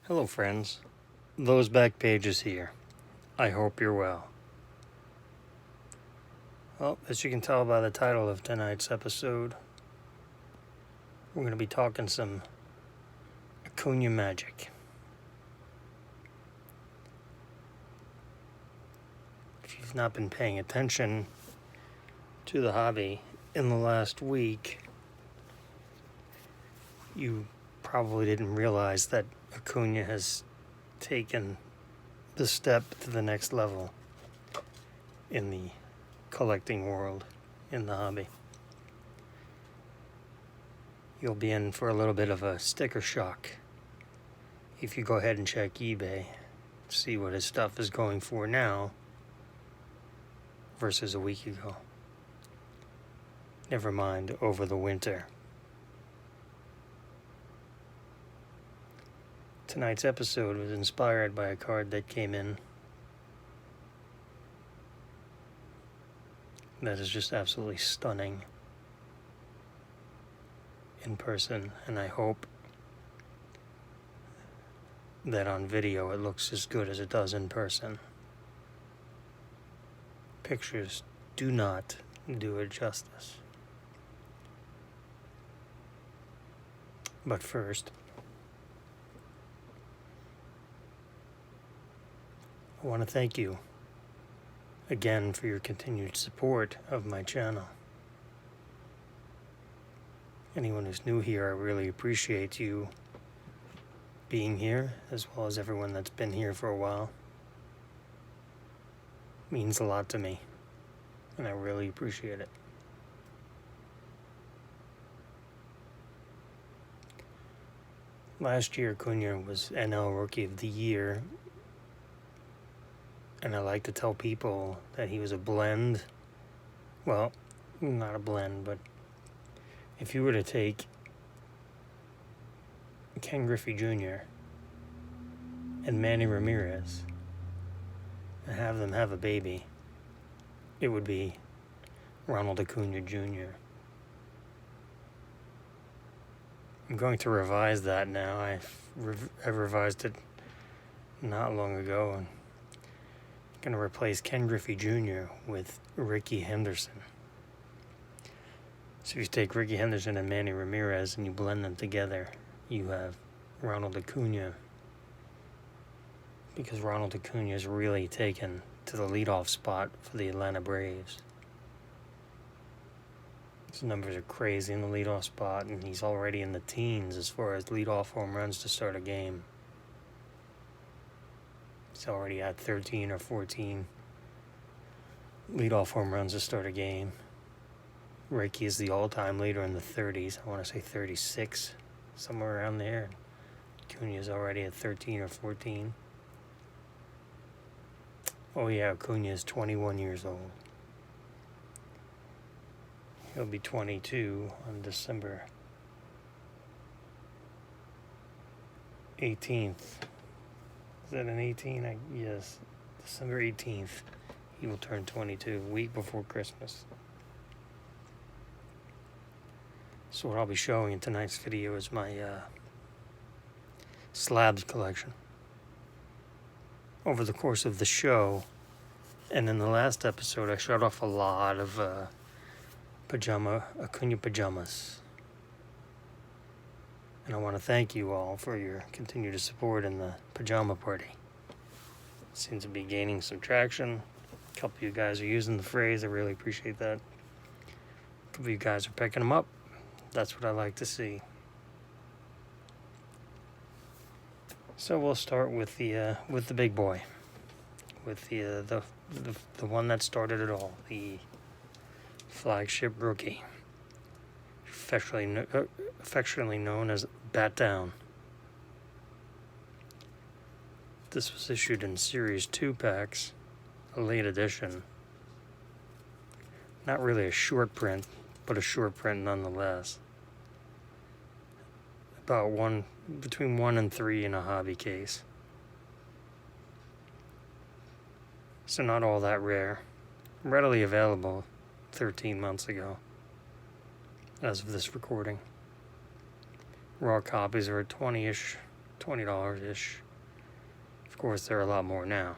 Hello friends, those back pages here. I hope you're well. Well, as you can tell by the title of tonight's episode, we're going to be talking some Acuna magic. If you've not been paying attention to the hobby in the last week, you probably didn't realize that Acuna has taken the step to the next level in the collecting world, in the hobby. You'll be in for a little bit of a sticker shock if you go ahead and check eBay, see what his stuff is going for now versus a week ago. Never mind over the winter. Tonight's episode was inspired by a card that came in that is just absolutely stunning in person, and I hope that on video it looks as good as it does in person. Pictures do not do it justice. But first, I want to thank you again for your continued support of my channel. Anyone who's new here, I really appreciate you being here, as well as everyone that's been here for a while. It means a lot to me, and I really appreciate it. Last year, Acuna was NL Rookie of the Year, and I like to tell people that he was a blend. Well, not a blend, but if you were to take Ken Griffey Jr. and Manny Ramirez and have them have a baby, it would be Ronald Acuna Jr. I'm going to revise that now. I revised it not long ago, and I'm going to replace Ken Griffey Jr. with Ricky Henderson. So if you take Ricky Henderson and Manny Ramirez and you blend them together, you have Ronald Acuna, because Ronald Acuna is really taken to the leadoff spot for the Atlanta Braves. His numbers are crazy in the leadoff spot, and he's already in the teens as far as leadoff home runs to start a game. He's already at 13 or 14 leadoff home runs to start a game. Ricky is the all-time leader in the 30s. I want to say 36, somewhere around there. Acuna is already at 13 or 14. Oh yeah, Acuna is 21 years old. He'll be 22 on December 18th. Is that an 18? Yes, December 18th. He will turn 22, a week before Christmas. So what I'll be showing in tonight's video is my slabs collection. Over the course of the show, and in the last episode, I showed off a lot of Acuna pajamas. And I want to thank you all for your continued support in the pajama party. It seems to be gaining some traction. A couple of you guys are using the phrase. I really appreciate that. A couple of you guys are picking them up. That's what I like to see. So we'll start with the big boy, with the one that started it all, the Flagship rookie, affectionately known as Bat Down. This was issued in Series 2 packs, a late edition. Not really a short print, but a short print nonetheless. About between 1 and 3 in a hobby case. So not all that rare. Readily available 13 months ago, as of this recording. Raw copies are at 20-ish $20-ish. Of course, they're a lot more now.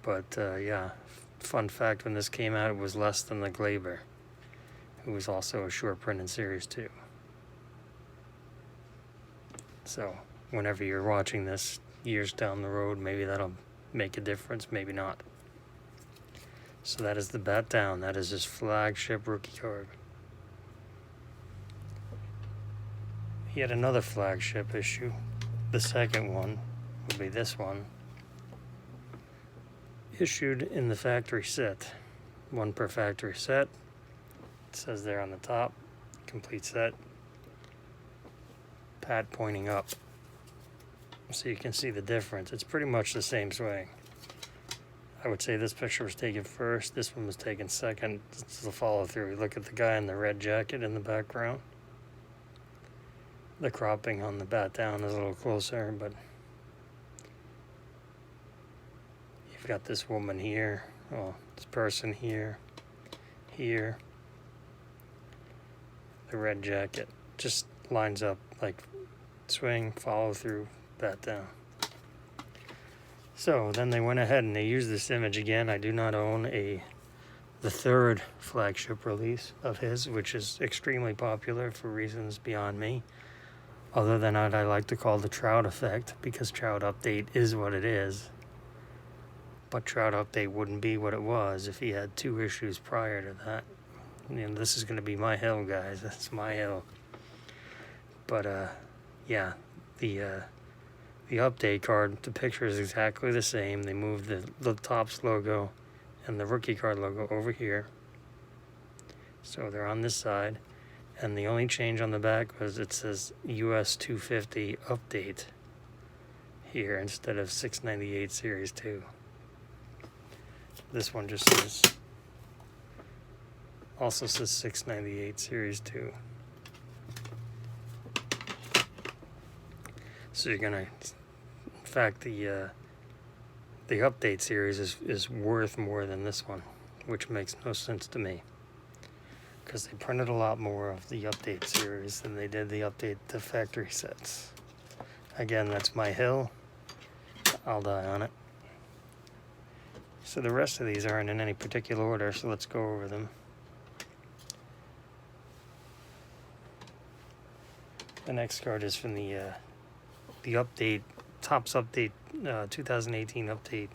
But yeah, fun fact, when this came out, it was less than the Glaber, who was also a short print in Series 2. So, whenever you're watching this years down the road, maybe that'll make a difference, maybe not. So that is the Bat Down. That is his flagship rookie card. He had another flagship issue. The second one would be this one. Issued in the factory set. One per factory set. It says there on the top, complete set. Pat pointing up. So you can see the difference. It's pretty much the same swing. I would say this picture was taken first, this one was taken second. This is the follow through. Look at the guy in the red jacket in the background. The cropping on the Bat Down is a little closer, but you've got this woman here, this person here, here. The red jacket just lines up like swing, follow through, Bat Down. So then they went ahead and they used this image again. I do not own the third flagship release of his, which is extremely popular for reasons beyond me. Other than that, I like to call the Trout effect, because Trout Update is what it is. But Trout Update wouldn't be what it was if he had 2 issues prior to that. You know, this is going to be my hill, guys. That's my hill. But yeah, the update card, the picture is exactly the same. They moved the Topps logo and the rookie card logo over here. So they're on this side. And the only change on the back was it says US 250 update here instead of 698 Series 2. This one just says, also says 698 Series 2. So you're gonna, in fact, the update series is worth more than this one, which makes no sense to me, because they printed a lot more of the update series than they did the update to factory sets. Again, that's my hill. I'll die on it. So the rest of these aren't in any particular order, so let's go over them. The next card is from the update, Topps update, 2018 update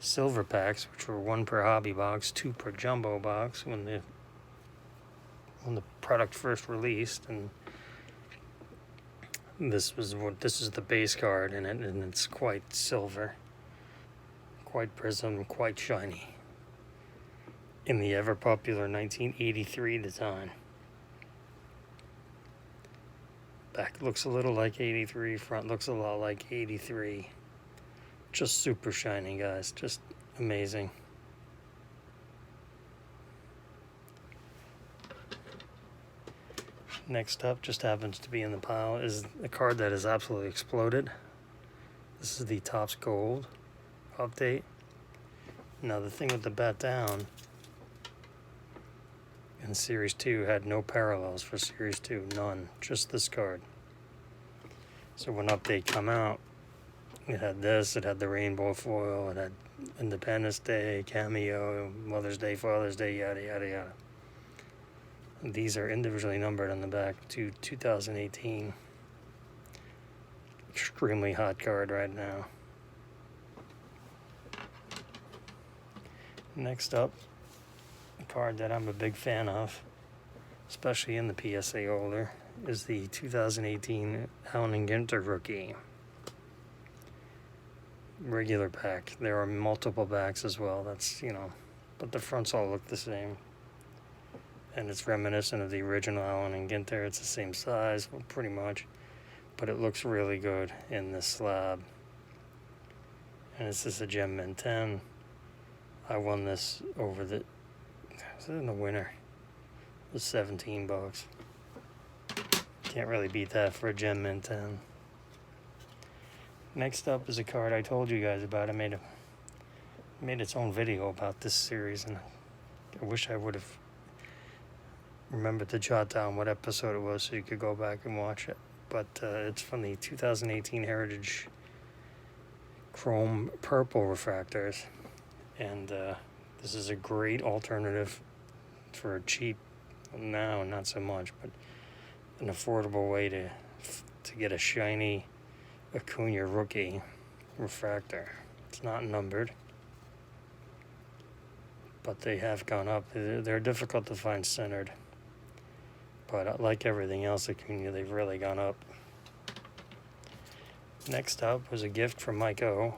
silver packs, which were 1 per hobby box, 2 per jumbo box when the product first released. And this is the base card in it, and it's quite silver, quite prism, quite shiny, in the ever popular 1983 design. Back looks a little like 83, front looks a lot like 83. Just super shiny, guys, just amazing. Next up, just happens to be in the pile, is a card that has absolutely exploded. This is the Topps Gold update. Now the thing with the Bat Down in Series 2 had no parallels for Series 2, none, just this card. So when update come out, it had this, it had the rainbow foil, it had Independence Day, Cameo, Mother's Day, Father's Day, yada yada yada. These are individually numbered on the back to 2018. Extremely hot card right now. Next up, a card that I'm a big fan of, especially in the PSA holder, is the 2018 Allen & Ginter rookie. Regular pack. There are multiple backs as well, that's, but the fronts all look the same. And it's reminiscent of the original Allen & Ginter. It's the same size, pretty much, but it looks really good in this slab. And this is a Gem Mint 10. I won this over was it in the winter? It was $17. Can't really beat that for a Gem Mint 10. Next up is a card I told you guys about. I made its own video about this series, and I wish I would have remember to jot down what episode it was so you could go back and watch it. But it's from the 2018 Heritage Chrome Purple refractors. And this is a great alternative for a cheap, now not so much, but an affordable way to get a shiny Acuna rookie refractor. It's not numbered, but they have gone up. They're difficult to find centered, but like everything else Acuna, they've really gone up. Next up was a gift from Mike O.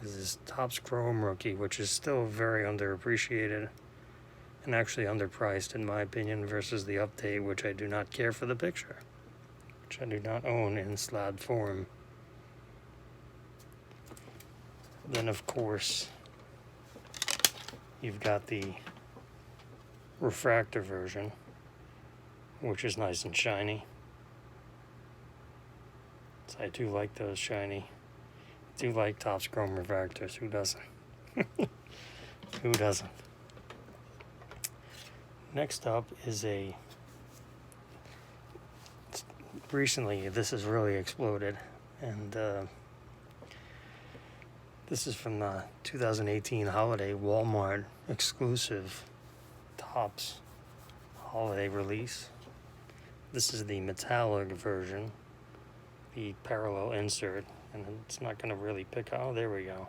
This is Topps Chrome rookie, which is still very underappreciated and actually underpriced in my opinion versus the update, which I do not care for the picture, which I do not own in slab form. Then of course you've got the refractor version, which is nice and shiny. So I do like those shiny. I do like Topps Chrome refractors. Who doesn't? Who doesn't? Next up is recently this has really exploded, and this is from the 2018 holiday Walmart exclusive Topps holiday release. This is the metallic version, the parallel insert, and it's not going to really pick out. Oh, there we go.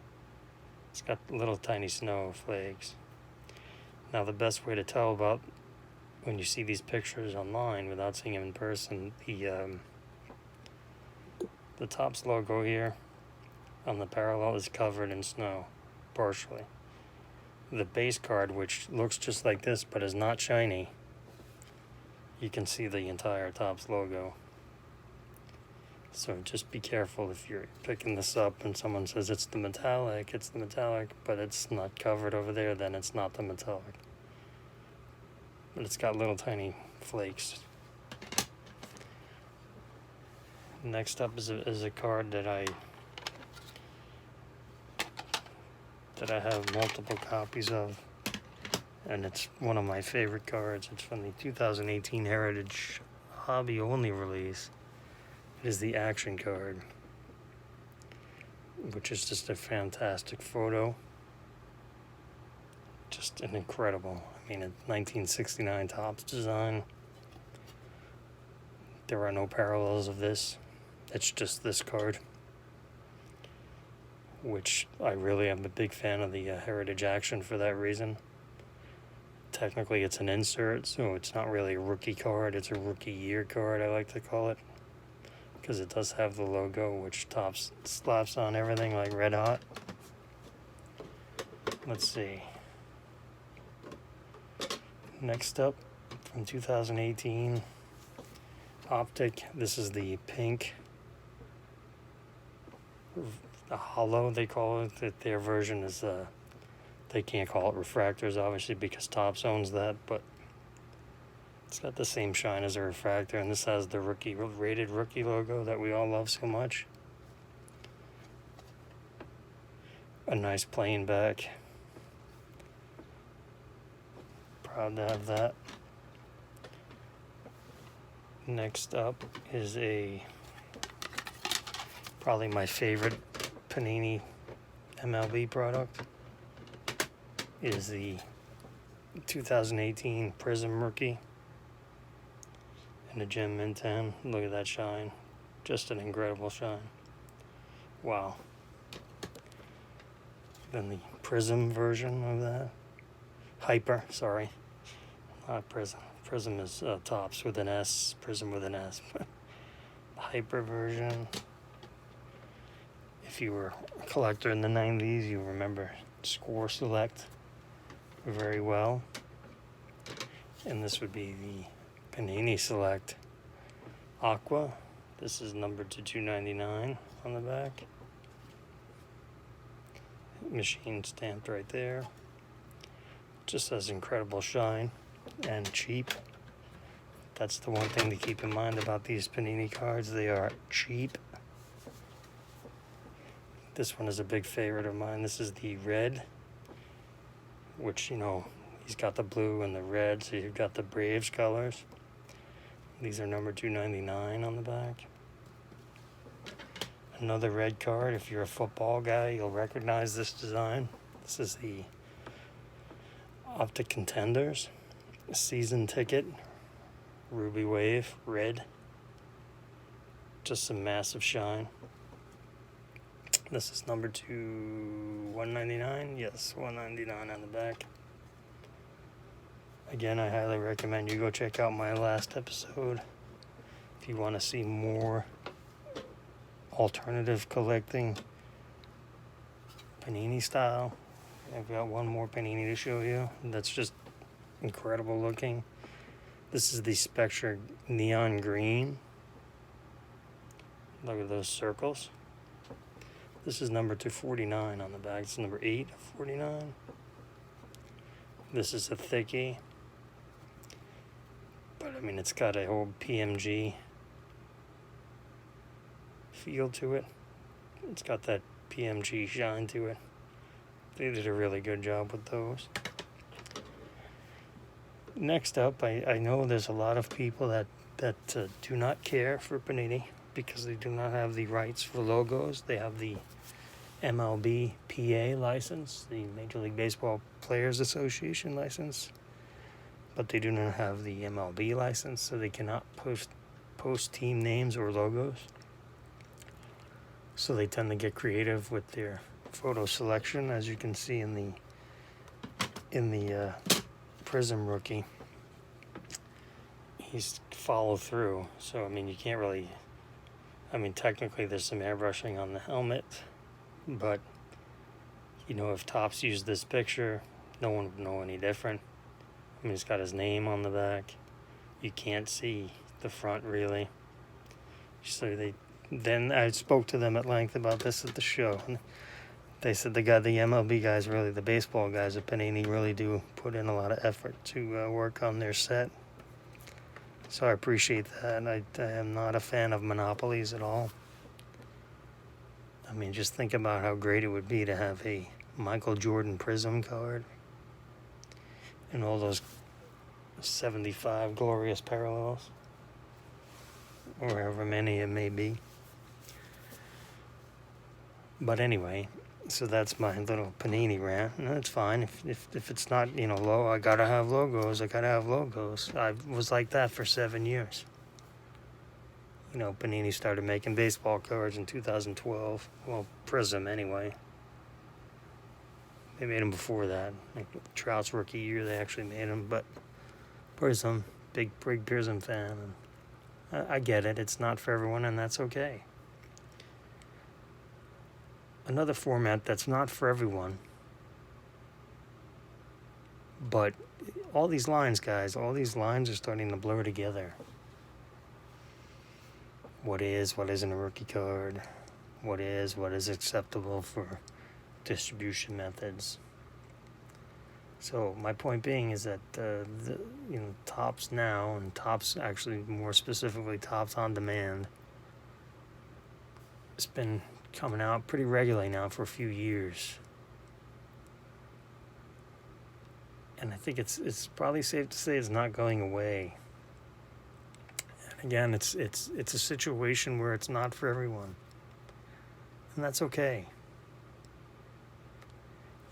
It's got little tiny snowflakes. Now the best way to tell about when you see these pictures online without seeing them in person, the Topps logo here on the parallel is covered in snow, partially. The base card, which looks just like this but is not shiny, you can see the entire Topps logo. So just be careful if you're picking this up and someone says it's the metallic, but it's not covered over there, then it's not the metallic. But it's got little tiny flakes. Next up is a card that I have multiple copies of, and it's one of my favorite cards. It's from the 2018 Heritage Hobby Only release. It is the action card, which is just a fantastic photo. Just an incredible, I mean, a 1969 Topps design. There are no parallels of this. It's just this card, which I really am a big fan of the Heritage Action for that reason. Technically it's an insert, so it's not really a rookie card, it's a rookie year card, I like to call it, because it does have the logo, which Topps slaps on everything like red hot. Let's see. Next up, from 2018, Optic. This is the pink, the hollow they call it. That their version is they can't call it refractors obviously because Topps owns that, but it's got the same shine as a refractor, and this has the rated rookie logo that we all love so much. A nice plain back. Proud to have that. Next up is probably my favorite Panini MLB product. Is the 2018 Prism rookie in a Gem Mint 10. Look at that shine. Just an incredible shine. Wow. Then the Prism version of that. Hyper, sorry. Not Prism. Prism is Topps with an S, Prism with an S. The Hyper version. If you were a collector in the 90s, you remember Score Select very well. And this would be the Panini Select Aqua. This is numbered to 299 on the back. Machine stamped right there. Just has incredible shine and cheap. That's the one thing to keep in mind about these Panini cards. They are cheap. This one is a big favorite of mine. This is the red, which, you know, He's got the blue and the red, so you've got the Braves colors. These are number 299 on the back. Another red card. If you're a football guy, you'll recognize this design. This is the Optic Contenders season ticket, Ruby Wave, red. Just a massive shine. This is number 199. Yes, 199 on the back. Again, I highly recommend you go check out my last episode if you want to see more alternative collecting Panini style. I've got one more Panini to show you that's just incredible looking. This is the Spectra Neon Green. Look at those circles. This is number 249 on the back. It's number 849. This is a thickie. But I mean, it's got a whole PMG feel to it. It's got that PMG shine to it. They did a really good job with those. Next up, I know there's a lot of people that do not care for Panini because they do not have the rights for logos. They have the MLB PA license, the Major League Baseball Players Association license, but they do not have the MLB license, so they cannot post team names or logos. So they tend to get creative with their photo selection, as you can see in the Prism rookie. He's followed through, so I mean, you can't really. I mean, technically, there's some airbrushing on the helmet, but you know, if Topps used this picture, no one would know any different. I mean, it's got his name on the back. You can't see the front really. So then I spoke to them at length about this at the show. And they said the MLB guys, really the baseball guys at Panini, really do put in a lot of effort to work on their set. So I appreciate that. I am not a fan of monopolies at all. I mean, just think about how great it would be to have a Michael Jordan Prism card and all those 75 glorious parallels, or however many it may be. But anyway, so that's my little Panini rant. And that's fine. If it's not, low, I gotta have logos. I was like that for 7 years. Panini started making baseball cards in 2012. Well, Prism anyway. They made them before that. Like Trout's rookie year, they actually made them. But Prism, big Prism fan. And I get it. It's not for everyone, and that's okay. Another format that's not for everyone. But all these lines, guys, all these lines are starting to blur together. What isn't a rookie card? What is acceptable for distribution methods? So my point being is that Topps now, and Topps actually more specifically Topps On Demand, it's been coming out pretty regularly now for a few years. And I think it's probably safe to say it's not going away. Again, it's a situation where it's not for everyone, and that's okay.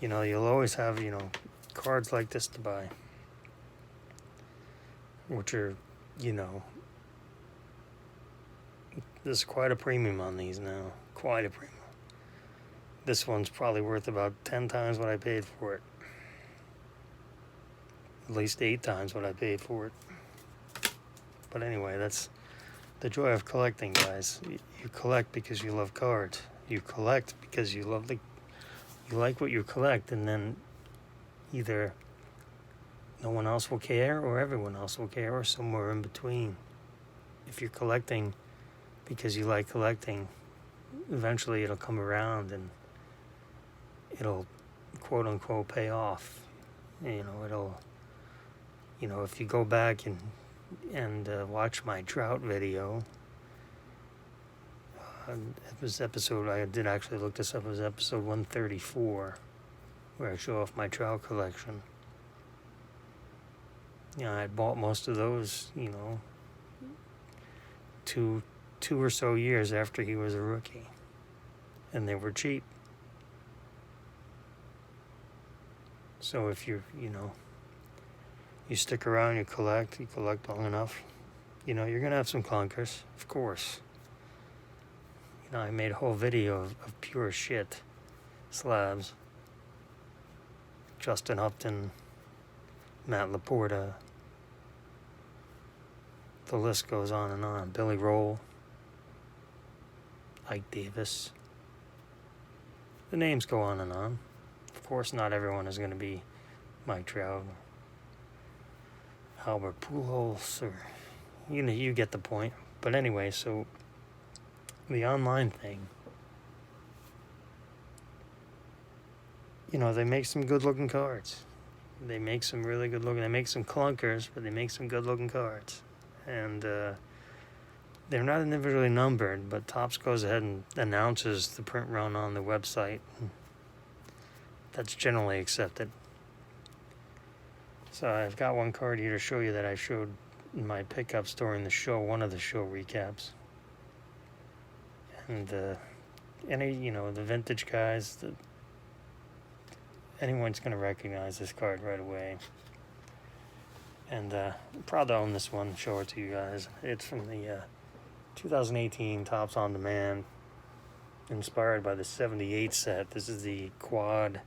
You'll always have cards like this to buy, which are there's quite a premium on these now, quite a premium. This one's probably worth about 10 times what I paid for it, at least 8 times what I paid for it. But anyway, that's the joy of collecting, guys. You collect because you love cards. You collect because you like what you collect, and then either no one else will care or everyone else will care, or somewhere in between. If you're collecting because you like collecting, eventually it'll come around and it'll quote unquote pay off. It'll if you go back and watch my Trout video. It was episode, I did actually look this up, it was episode 134, where I show off my Trout collection. I bought most of those, two or so years after he was a rookie, and they were cheap. So if you stick around, you collect long enough, you're gonna have some clunkers, of course. I made a whole video of pure shit slabs. Justin Upton, Matt Laporta, the list goes on and on. Billy Roll, Ike Davis. The names go on and on. Of course, not everyone is going to be Mike Trout, or Albert Pujols, or you get the point. But anyway, so the online thing, they make some good-looking cards. They make some really good-looking. They make some clunkers, but they make some good-looking cards. And they're not individually numbered, but Topps goes ahead and announces the print run on the website. That's generally accepted. So I've got one card here to show you that I showed in my pickups during the show, one of the show recaps. And the vintage guys, anyone's going to recognize this card right away. And I'm proud to own this one, show it to you guys. It's from the 2018 Topps On Demand, inspired by the 78 set. This is the quad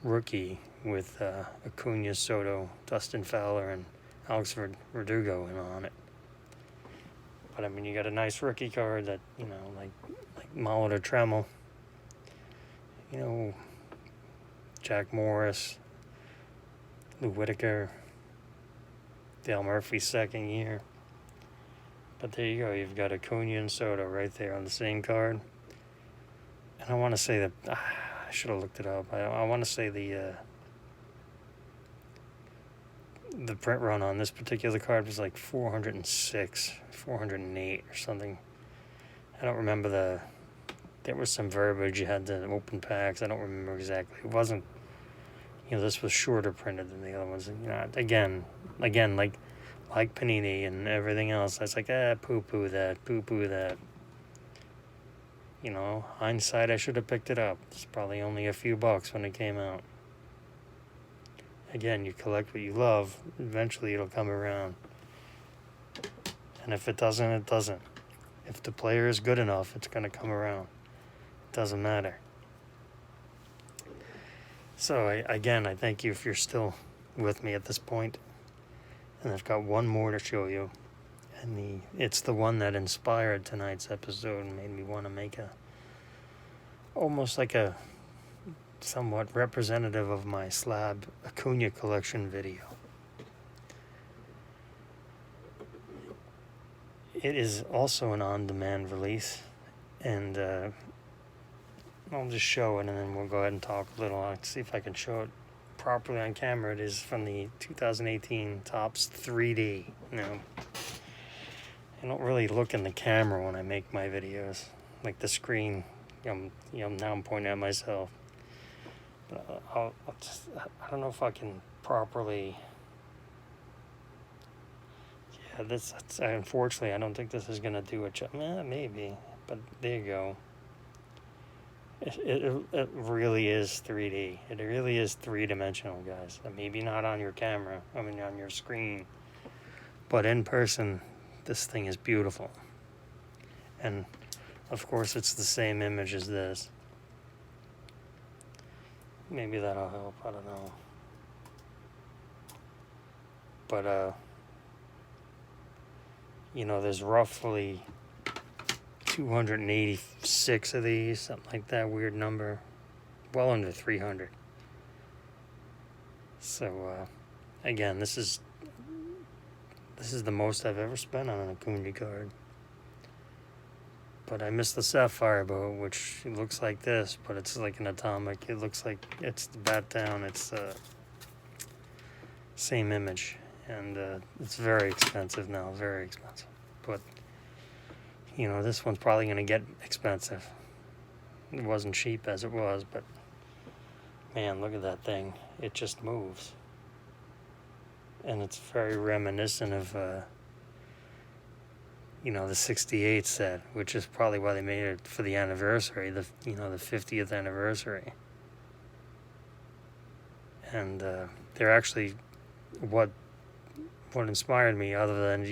rookie with Acuna, Soto, Dustin Fowler, and Alex Verdugo on it. But I mean, you got a nice rookie card that, like Molitor Tremmel, Jack Morris, Lou Whitaker, Dale Murphy's second year. But there you go, you've got Acuna and Soto right there on the same card. And I want to say that, I should have looked it up. I want to say the print run on this particular card was like 406, 408 or something. I don't remember there was some verbiage, you had to open packs, I don't remember exactly. It wasn't, this was shorter printed than the other ones. Again, like Panini and everything else, that's like, poo-poo that. Hindsight, I should have picked it up. It's probably only a few bucks when it came out. Again, you collect what you love, eventually it'll come around. And if it doesn't, it doesn't. If the player is good enough, it's going to come around. It doesn't matter. So, I thank you if you're still with me at this point. And I've got one more to show you. And it's the one that inspired tonight's episode and made me want to make almost like a somewhat representative of my slab Acuna collection video. It is also an on-demand release, and I'll just show it and then we'll go ahead and talk a little. I'll see if I can show it properly on camera. It is from the 2018 Topps 3D. Now, I don't really look in the camera when I make my videos, like the screen. Now I'm pointing at myself. But I don't know if I can properly. Yeah, that's unfortunately, I don't think this is gonna do it. Maybe, but there you go. It really is 3D. It really is three-dimensional, guys. Maybe not on your camera, on your screen, but in person, this thing is beautiful. And of course, it's the same image as this. Maybe that'll help, I don't know. But, there's roughly 286 of these, something like that, weird number. Well under 300. So, again, this is the most I've ever spent on an Acuna card. But I missed the Sapphire boat, which looks like this, but it's like an atomic. It looks like it's the bat down. It's the same image. And it's very expensive now, very expensive. But, this one's probably going to get expensive. It wasn't cheap as it was, but, man, look at that thing. It just moves. and it's very reminiscent of the 68 set, which is probably why they made it for the anniversary, the 50th anniversary. And they're actually what inspired me, other than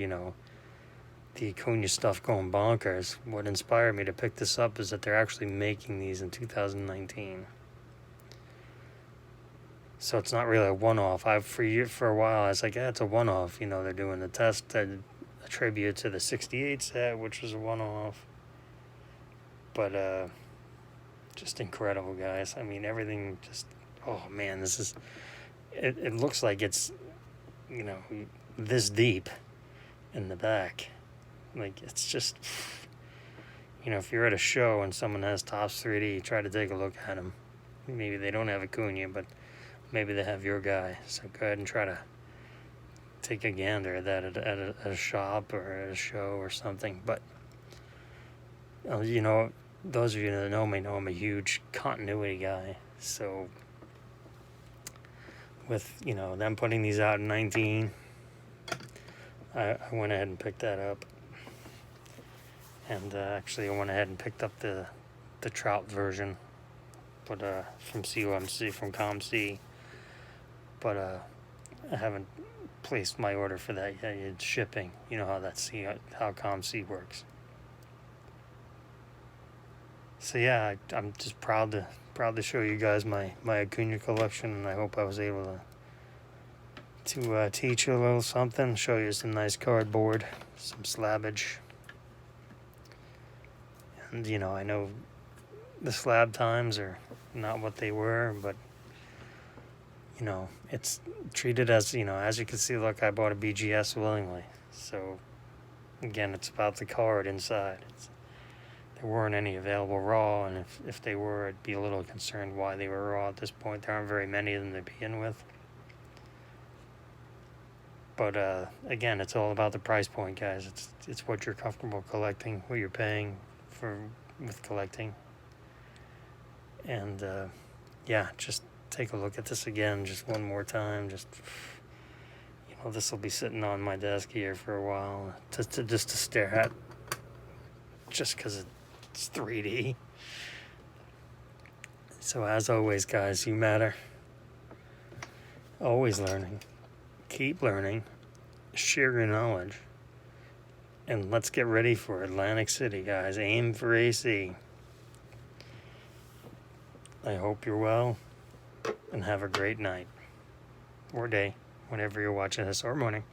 the Acuna stuff going bonkers. What inspired me to pick this up is that they're actually making these in 2019. So it's not really a one-off. For a while I was like, yeah, it's a one-off. They're doing the test, a tribute to the 68 set, which was a one-off. But just incredible, guys. I mean, everything just, oh man, this is, it looks like it's, this deep in the back. Like, it's just, if you're at a show and someone has Topps 3D, try to take a look at them. Maybe they don't have Acuna, but maybe they have your guy. So go ahead and try to take a gander at that at a shop or at a show or something. But, those of you that know me know I'm a huge continuity guy. So with, them putting these out in 19, I went ahead and picked that up. And actually I went ahead and picked up the Trout version, but from COMC, from COMC. But I haven't placed my order for that yet. It's shipping. You know how COMC works. So yeah, I'm just proud to show you guys my Acuna collection, and I hope I was able to teach you a little something, show you some nice cardboard, some slabbage. And I know the slab times are not what they were, but it's treated as, as you can see, look, I bought a BGS willingly. So again, it's about the card inside. There weren't any available raw, and if they were, I'd be a little concerned why they were raw at this point. There aren't very many of them to begin with. But again, it's all about the price point, guys. It's what you're comfortable collecting, what you're paying with collecting. And yeah, just take a look at this again just one more time. Just this will be sitting on my desk here for a while to stare at, just because it's 3D. So as always, guys, you matter. Always learning. Keep learning. Share your knowledge. And let's get ready for Atlantic City, guys. Aim for AC. I hope you're well, and have a great night or day, whenever you're watching this, or morning.